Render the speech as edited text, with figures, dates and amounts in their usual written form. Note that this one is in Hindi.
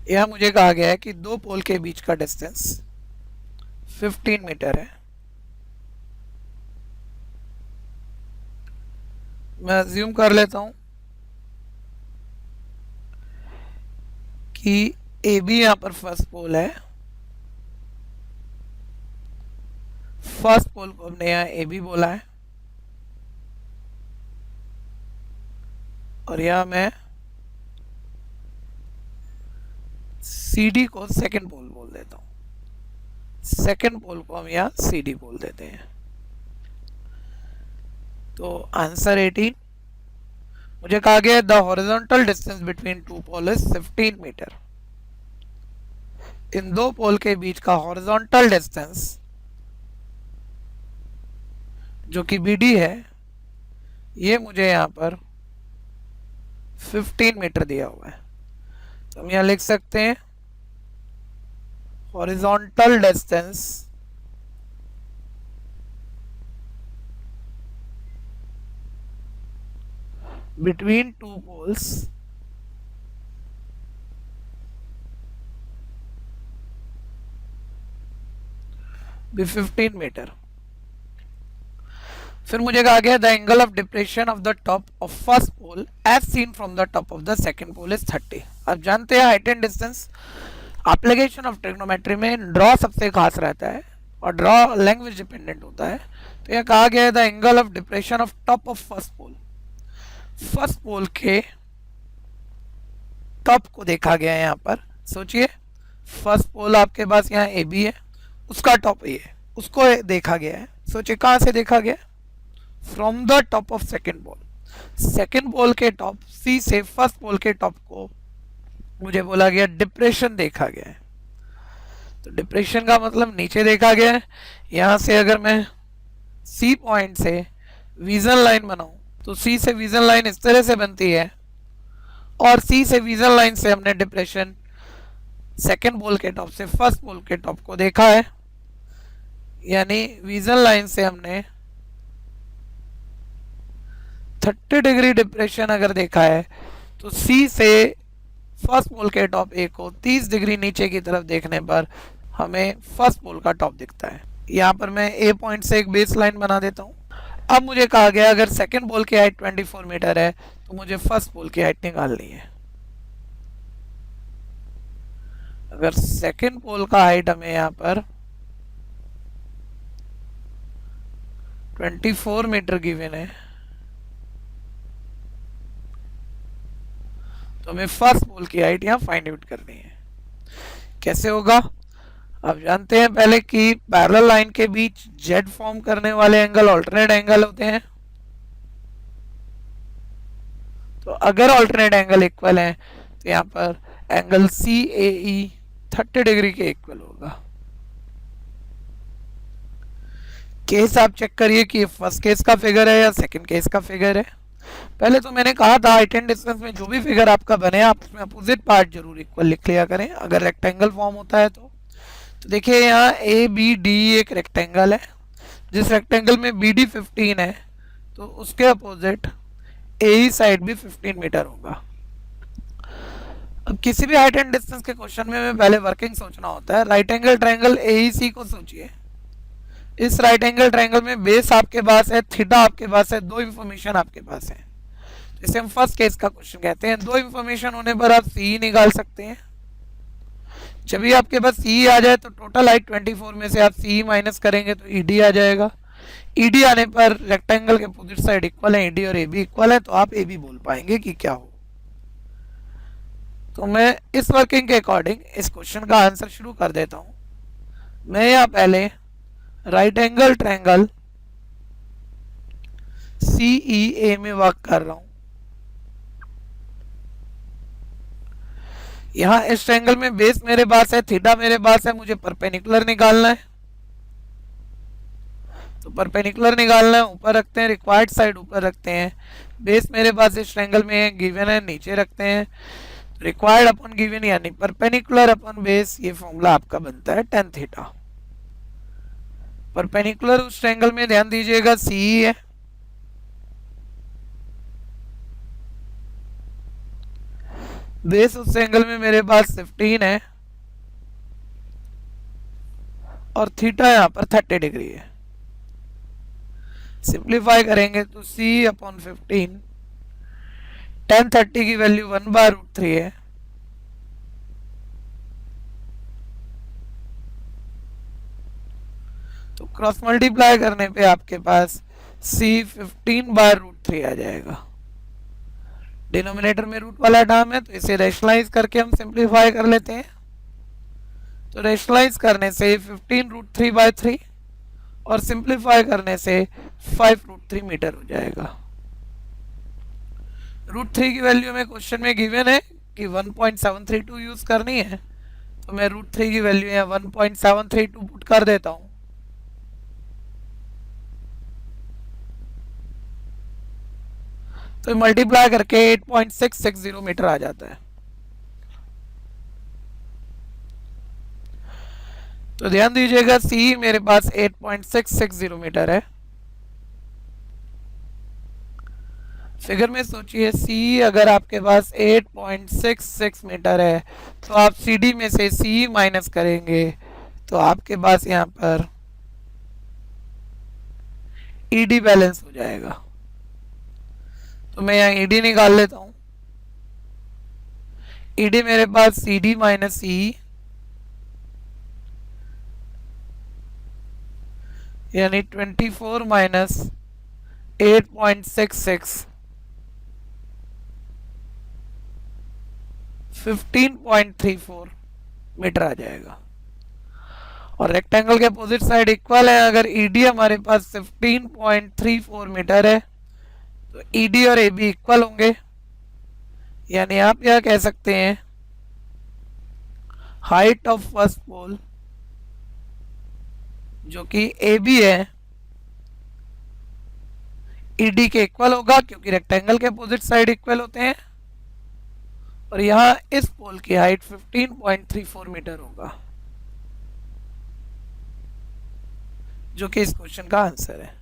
यह मुझे कहा गया है कि दो पोल के बीच का डिस्टेंस 15 मीटर है। मैं अज्यूम कर लेता हूं कि ए बी यहां पर फर्स्ट पोल है। फर्स्ट पोल को हमने यहां ए बी बोला है और यहां मैं सी डी को सेकेंड पोल बोल देता हूं। सेकेंड पोल को हम यहां सी डी बोल देते हैं। तो आंसर 18। मुझे कहा गया the horizontal distance between two pole is 15 metre. इन दो पोल के बीच का हॉरिजॉन्टल डिस्टेंस जो कि बी डी है, ये मुझे यहां पर 15 मीटर दिया हुआ है। तो हम यहां लिख सकते हैं horizontal distance between two poles be 15 metre. फिर मुझे कहा गया the angle of depression of the top of first pole as seen from the top of the second pole is 30। अब जानते हैं height and distance application of trigonometry में ड्रॉ सबसे खास रहता है और ड्रॉ लैंग्वेज डिपेंडेंट होता है। तो यह कहा गया है the angle of depression of top of first pole. First pole के टॉप को देखा गया है यहाँ पर। सोचिए फर्स्ट पोल आपके पास यहाँ ए बी है, उसका टॉप ए है, उसको देखा गया है। सोचिए कहाँ से देखा गया? From the top of second pole. Second pole के टॉप सी से फर्स्ट पोल के टॉप को मुझे बोला गया डिप्रेशन देखा गया है। तो डिप्रेशन का मतलब नीचे देखा गया है। यहाँ से अगर मैं सी पॉइंट से विजन लाइन बनाऊं तो सी से विजन लाइन इस तरह से बनती है और सी से विजन लाइन से हमने डिप्रेशन सेकेंड पोल के टॉप से फर्स्ट पोल के टॉप को देखा है। यानी विजन लाइन से हमने 30 डिग्री डिप्रेशन अगर देखा है तो सी से फर्स्ट पोल के टॉप ए को 30 डिग्री नीचे की तरफ देखने पर हमें फर्स्ट पोल का टॉप दिखता है। यहाँ पर मैं ए पॉइंट से एक बेस लाइन बना देता हूँ। अब मुझे कहा गया अगर सेकेंड पोल की हाइट 24 मीटर है तो मुझे फर्स्ट पोल की हाइट निकालनी है। अगर सेकेंड पोल का हाइट हमें यहाँ पर 24 मीटर गिवन है तो हमें फर्स्ट पोल की हाइट यहाँ फाइंड आउट करनी है। कैसे होगा? अब जानते हैं पहले कि पैरेलल लाइन के बीच जेड फॉर्म करने वाले एंगल ऑल्टरनेट एंगल होते हैं। तो अगर ऑल्टरनेट एंगल इक्वल है तो यहाँ पर एंगल सी ए ई 30 डिग्री के इक्वल होगा। केस आप चेक करिए कि फर्स्ट केस का फिगर है या सेकंड केस का फिगर है। पहले तो मैंने कहा था हाइट एंड डिस्टेंस में जो भी फिगर आपका बने आप उसमें अपोजिट पार्ट जरूर इक्वल लिख लिया करें अगर रेक्टेंगल फॉर्म होता है तो देखिए यहाँ ए बी डी एक रेक्टेंगल है। जिस रेक्टेंगल में बी डी 15 है तो उसके अपोजिट ए साइड भी 15 मीटर होगा। अब किसी भी हाइट एंड डिस्टेंस के क्वेश्चन में हमें पहले वर्किंग सोचना होता है। राइट एंगल ट्रायंगल ए सी को सोचिए। इस राइट एंगल ट्रायंगल में बेस आपके पास है, थीटा आपके पास है, दो इंफॉर्मेशन आपके पास है। इसे हम फर्स्ट केस का क्वेश्चन कहते हैं। दो इंफॉर्मेशन होने पर आप सी निकाल सकते हैं। जब भी आपके पास सी आ जाए तो टोटल हाइट 24 में से आप सी माइनस करेंगे तो ईडी आ जाएगा। ईडी आने पर रेक्टेंगल के अपोजिट साइड इक्वल है, ईडी और ए बी इक्वल है तो आप ए बी बोल पाएंगे कि क्या हो। तो मैं इस वर्किंग के अकॉर्डिंग इस क्वेश्चन का आंसर शुरू कर देता हूं। मैं यहाँ पहले राइट एंगल ट्रायंगल सी ई ए में वर्क कर रहा हूं। यहां इस ट्रायंगल में बेस मेरे पास है, थीटा मेरे पास है, मुझे परपेंडिकुलर निकालना है। तो परपेंडिकुलर निकालना है, ऊपर रखते हैं, रिक्वायर्ड साइड ऊपर रखते हैं। बेस मेरे पास इस ट्रायंगल में है, गिवन है, नीचे रखते हैं। रिक्वायर्ड अपॉन गिवन यानी परपेंडिकुलर अपॉन बेस, ये फॉर्मूला आपका बनता है tan थीटा। परपेंडिकुलर उस ट्रायंगल में ध्यान दीजिएगा सी है, बेस उस एंगल में मेरे पास 15 है और थीटा यहाँ पर 30 डिग्री है। सिंप्लीफाई करेंगे तो सी अपॉन 15, टेन 30 की वैल्यू 1/√3 है, तो क्रॉस मल्टीप्लाई करने पे आपके पास सी 15/√3 आ जाएगा। डिनोमिनेटर में रूट वाला टर्म है तो इसे रैशनलाइज करके हम सिंप्लीफाई कर लेते हैं। तो रैशनलाइज करने से 15√3/3 और सिंप्लीफाई करने से 5√3 मीटर हो जाएगा। √3 की वैल्यू में क्वेश्चन में गिवन है कि 1.732 यूज करनी है, तो मैं √3 की वैल्यू यहाँ 1.732 पुट कर देता हूँ। तो मल्टीप्लाई करके 8.660 मीटर आ जाता है। तो ध्यान दीजिएगा सी मेरे पास 8.660 मीटर है। फिगर में सोचिए सी अगर आपके पास 8.66 मीटर है तो आप सी डी में से सी माइनस करेंगे तो आपके पास यहाँ पर ईडी बैलेंस हो जाएगा। तो मैं यहाँ ईडी निकाल लेता हूँ। ईडी मेरे पास सी डी माइनस ई यानी 24 माइनस 8.66 15.34 मीटर आ जाएगा। और रेक्टेंगल के अपोजिट साइड इक्वल है। अगर ईडी हमारे पास 15.34 मीटर है तो ईडी और एबी इक्वल होंगे, यानी आप यह कह सकते हैं हाइट ऑफ फर्स्ट पोल जो कि एबी है ईडी के इक्वल होगा, क्योंकि रेक्टेंगल के अपोजिट साइड इक्वल होते हैं। और यहां इस पोल की हाइट 15.34 मीटर होगा, जो कि इस क्वेश्चन का आंसर है।